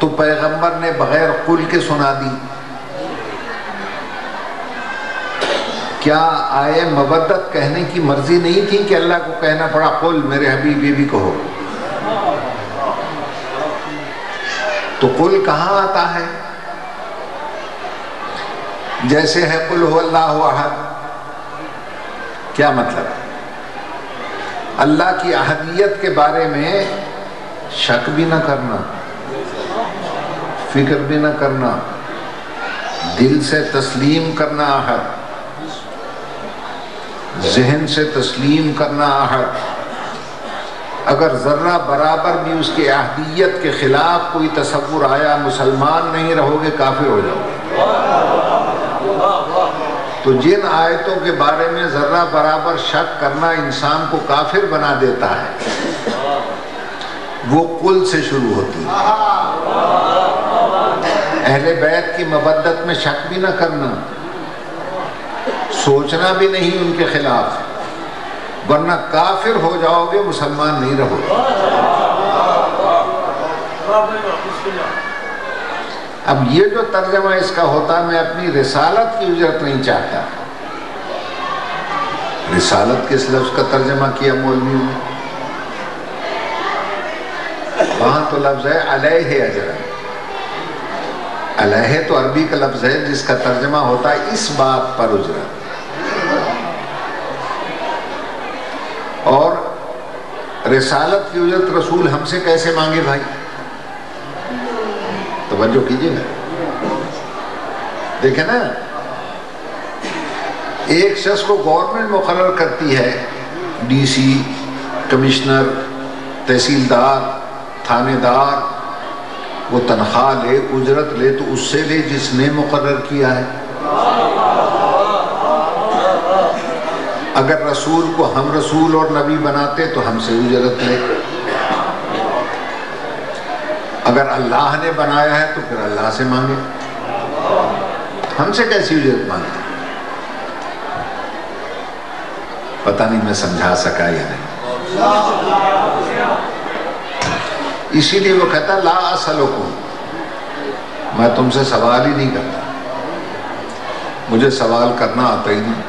تو پیغمبر نے بغیر قل کے سنا دی؟ کیا آئے مودت کہنے کی مرضی نہیں تھی کہ اللہ کو کہنا پڑا قل میرے حبیب یہ بھی کہو؟ تو قل کہاں آتا ہے؟ جیسے ہے قل هو اللہ احد، کیا مطلب؟ اللہ کی احدیت کے بارے میں شک بھی نہ کرنا، فکر بھی نہ کرنا، دل سے تسلیم کرنا احد، ذہن سے تسلیم کرنا احد۔ اگر ذرہ برابر بھی اس کی احدیت کے خلاف کوئی تصور آیا، مسلمان نہیں رہو گے، کافر ہو جاؤ گے۔ تو جن آیتوں کے بارے میں ذرہ برابر شک کرنا انسان کو کافر بنا دیتا ہے، وہ قل سے شروع ہوتی ہے۔ اہل بیت کی مودت میں شک بھی نہ کرنا، سوچنا بھی نہیں ان کے خلاف، ورنہ کافر ہو جاؤ گے، مسلمان نہیں رہو گے۔ اب یہ جو ترجمہ اس کا ہوتا، میں اپنی رسالت کی اجرت نہیں چاہتا۔ رسالت کس لفظ کا ترجمہ کیا مولویوں نے؟ وہاں تو لفظ ہے علیہ اجر، علیہ تو عربی کا لفظ ہے جس کا ترجمہ ہوتا ہے اس بات پر اجرت۔ اور رسالت کی اجرت رسول ہم سے کیسے مانگے بھائی؟ توجہ کیجئے نا، دیکھیں نا، ایک شخص کو گورنمنٹ مقرر کرتی ہے، ڈی سی، کمشنر، تحصیلدار، تھانے دار، وہ تنخواہ لے، اجرت لے تو اس سے لے جس نے مقرر کیا ہے۔ اگر رسول کو ہم رسول اور نبی بناتے تو ہم سے اجرت لے، اگر اللہ نے بنایا ہے تو پھر اللہ سے مانگے، ہم سے کیسی اجرت مانگے؟ پتہ نہیں میں سمجھا سکا یا نہیں۔ اسی لیے وہ کہتا لا اسألکم، میں تم سے سوال ہی نہیں کرتا، مجھے سوال کرنا آتا ہی نہیں۔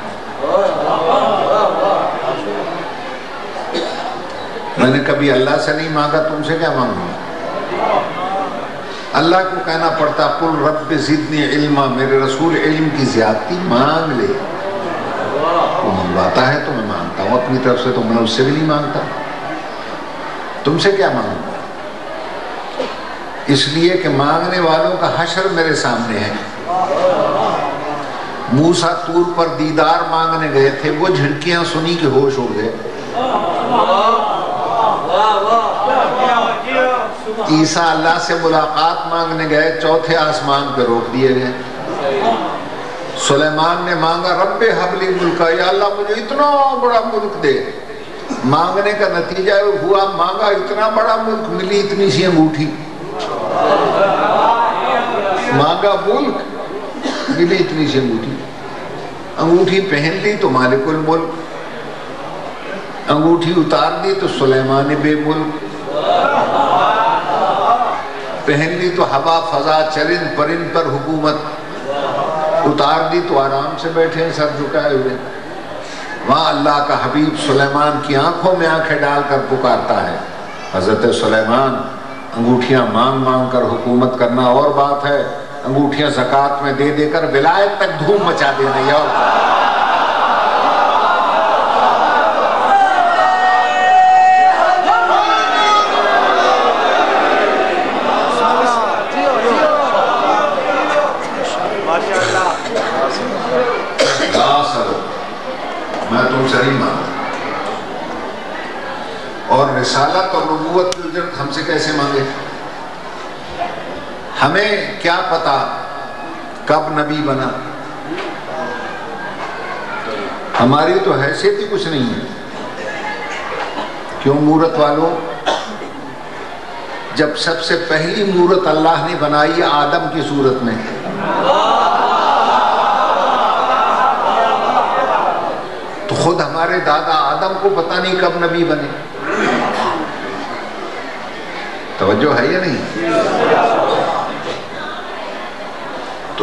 میں نے کبھی اللہ سے نہیں مانگا، تم سے کیا مانگوں؟ اللہ کو کہنا پڑتا قل رب زدنی علما، میرے رسول علم کی زیادتی مانگ لے، وہ منگواتا ہے تو میں مانگتا ہوں اپنی طرف سے، تو میں اس سے بھی نہیں مانگتا، تم سے کیا مانگوں؟ اس لیے کہ مانگنے والوں کا حشر میرے سامنے ہے۔ موسیٰ طور پر دیدار مانگنے گئے تھے، وہ جھڑکیاں سنی کہ ہوش اڑ گئے۔ عیسیٰ اللہ سے ملاقات مانگنے گئے، چوتھے آسمان پہ روک دیے گئے۔ سلیمان نے مانگا رب حب لی ملکا، یا اللہ مجھے اتنا بڑا ملک دے، مانگنے کا نتیجہ ہوا مانگا اتنا بڑا ملک، ملی اتنی سی انگوٹھی، مانگا ملک ملی اتنی سی انگوٹھی، انگوٹھی پہن لی تو مالک الملک، انگوٹھی اتار دی تو سلیمان بے ملک، پہن لی تو ہوا فضا چرند پرند پر حکومت، اتار دی تو آرام سے بیٹھے ہیں سر جھکائے ہوئے۔ وہاں اللہ کا حبیب سلیمان کی آنکھوں میں آنکھیں ڈال کر پکارتا ہے، حضرت سلیمان انگوٹھیاں مانگ مانگ کر حکومت کرنا اور بات ہے، انگوٹھیاں زکوٰۃ میں دے دے کر ولایت تک دھوم مچا دینا یہ اور بات۔ میں تم سے نہیں مانگتا، اور رسالت اور نبوت کی اجرت ہم سے کیسے مانگے؟ ہمیں کیا پتا کب نبی بنا؟ ہماری تو حیثیت ہی کچھ نہیں ہے۔ کیوں مورت والوں؟ جب سب سے پہلی مورت اللہ نے بنائی آدم کی صورت میں، تو خود ہمارے دادا آدم کو پتہ نہیں کب نبی بنے۔ توجہ ہے یا نہیں؟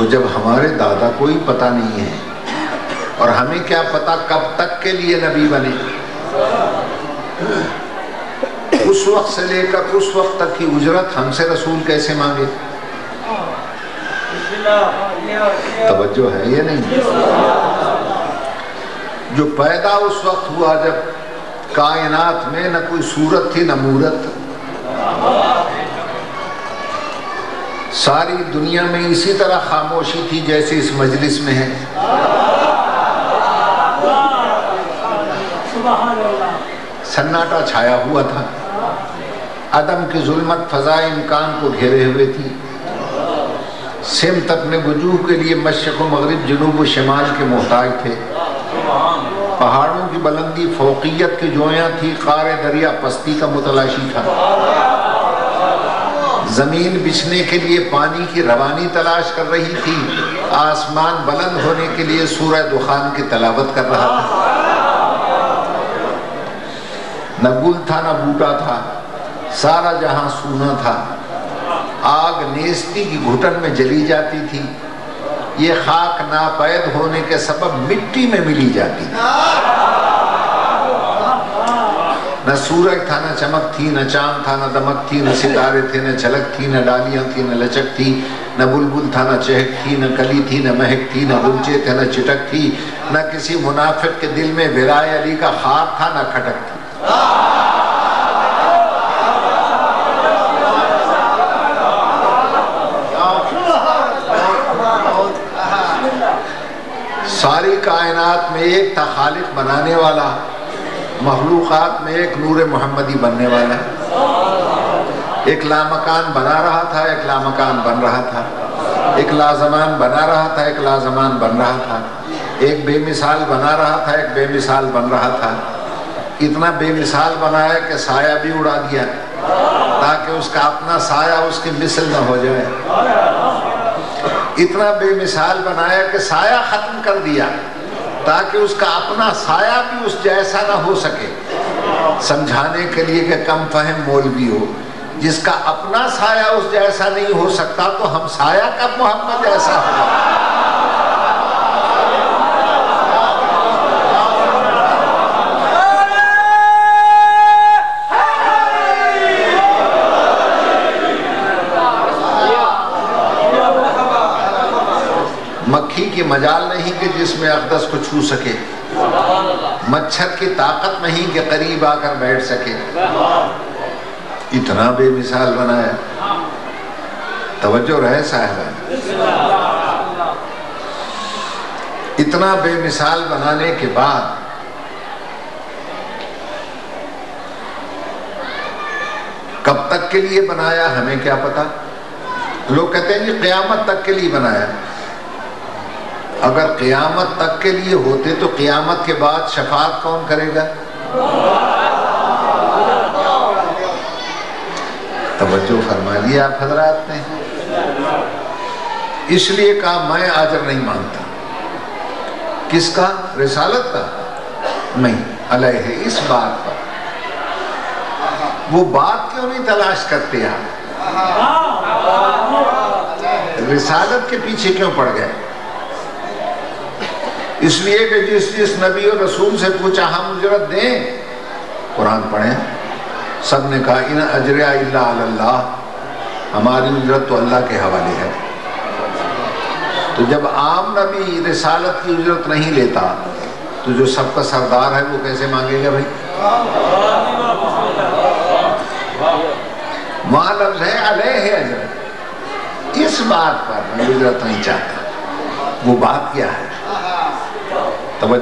تو جب ہمارے دادا کو ہی پتہ نہیں ہے اور ہمیں کیا پتا کب تک کے لیے نبی بنے، اس وقت سے لے کر اس وقت تک کی اجرت ہم سے رسول کیسے مانگے؟ توجہ ہے یہ نہیں؟ جو پیدا اس وقت ہوا جب کائنات میں نہ کوئی صورت تھی نہ مورت، ساری دنیا میں اسی طرح خاموشی تھی جیسے اس مجلس میں ہے، سناٹا چھایا ہوا تھا، عدم کی ظلمت فضائے امکان کو گھیرے ہوئے تھی، سمت اپنے وجوہ کے لیے مشرق و مغرب جنوب و شمال کے محتاج تھے، پہاڑوں کی بلندی فوقیت کی جویاں تھی، قعر دریا پستی کا متلاشی تھا، زمین بچھنے کے لیے پانی کی روانی تلاش کر رہی تھی، آسمان بلند ہونے کے لیے سورہ دخان کی تلاوت کر رہا تھا، نہ گل تھا نہ بوٹا تھا، سارا جہاں سونا تھا، آگ نیستی کی گھٹن میں جلی جاتی تھی، یہ خاک ناپید ہونے کے سبب مٹی میں ملی جاتی تھی، نہ سورج تھا نہ چمک تھی، نہ چاند تھا نہ دمک تھی، نہ ستارے تھے نہ جھلک تھی، نہ ڈالیاں تھی نہ لچک تھی، نہ بلبل تھا نہ چہک تھی، نہ کلی تھی نہ مہک تھی، نہ غنچے تھے نہ چٹک تھی، نہ کسی منافق کے دل میں ولائے علی کا خواب تھا نہ کھٹک تھی۔ ساری کائنات میں ایک تھا خالق بنانے والا، مخلوقات میں ایک نور محمدی بننے والا، ایک لامکان بنا رہا تھا ایک لامکان بن رہا تھا، ایک لازمان بنا رہا تھا ایک لازمان بن رہا تھا، ایک بے مثال بنا رہا تھا ایک بے مثال بن رہا تھا، اتنا بے مثال بنایا کہ سایہ بھی اڑا دیا تاکہ اس کا اپنا سایہ اس کی مثل نہ ہو جائے، اتنا بے مثال بنایا کہ سایہ ختم کر دیا تاکہ اس کا اپنا سایہ بھی اس جیسا نہ ہو سکے، سمجھانے کے لیے کہ کم فہم مولوی ہو، جس کا اپنا سایہ اس جیسا نہیں ہو سکتا تو ہم سایہ کب محمد جیسا ہوگا؟ مکھی کی مجال نہیں کہ جس میں اقدس کو چھو سکے، مچھر کی طاقت نہیں کہ قریب آ کر بیٹھ سکے، اتنا بے مثال بنایا۔ توجہ رہے صاحبان، اتنا بے مثال بنانے کے بعد کب تک کے لیے بنایا ہمیں کیا پتا؟ لوگ کہتے ہیں جی قیامت تک کے لیے بنایا، اگر قیامت تک کے لیے ہوتے تو قیامت کے بعد شفاعت کون کرے گا؟ توجہ فرما لیا آپ حضرات نے؟ اس لیے کہا میں اجر نہیں مانگتا، کس کا؟ رسالت کا نہیں، علیہ اس بات پر۔ وہ بات کیوں نہیں تلاش کرتے آپ؟ رسالت کے پیچھے کیوں پڑ گئے؟ اس لیے کہ جس نبی اور رسول سے پوچھا ہم اجرت دیں، قرآن پڑھیں، سب نے کہا ان اجر الا علی اللہ، ہماری اجرت تو اللہ کے حوالے ہے۔ تو جب عام نبی رسالت کی اجرت نہیں لیتا تو جو سب کا سردار ہے وہ کیسے مانگے گا بھائی؟ وہاں لفظ ہے علیہ اجر، اس بات پر میں اجرت نہیں چاہتا۔ وہ بات کیا ہے؟ توجہ